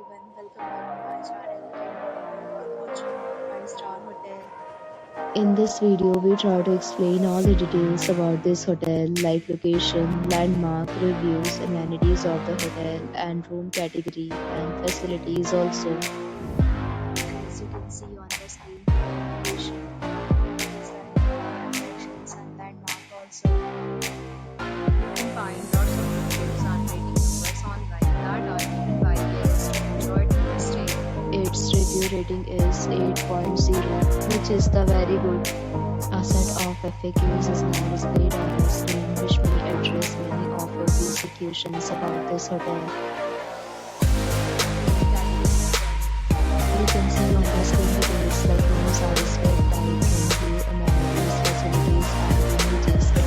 everyone, welcome back to my channel and you are watching 5-star hotel. In this video, we try to explain all the details about this hotel like location, landmark, reviews, amenities of the hotel and room category and facilities also. As you can see on the screen, location, attractions and landmark also. You can find lots of reviews and rating numbers online that are given by guests who enjoyed their stay. Its review rating is 8.0, which is the very good. A set of FAQs is now displayed on the screen, which may address many of your basic questions about this hotel. You can see on the screen details like room size, bed type, room view, amenities, facilities, and images, etc.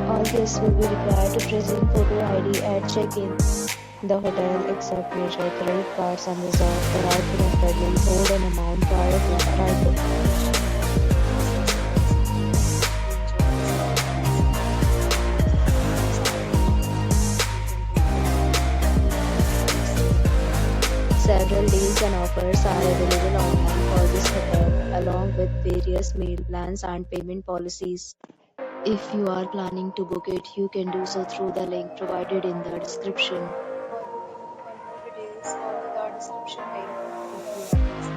All guests will be required to present photo ID at check-in. The hotel accepts major credit cards and reserves the right to temporarily hold an amount prior to arrival. Several deals and offers are available online for this hotel, along with various meal plans and payment policies. If you are planning to book it, you can do so through the link provided in the description. For booking or more details, follow the description link. If you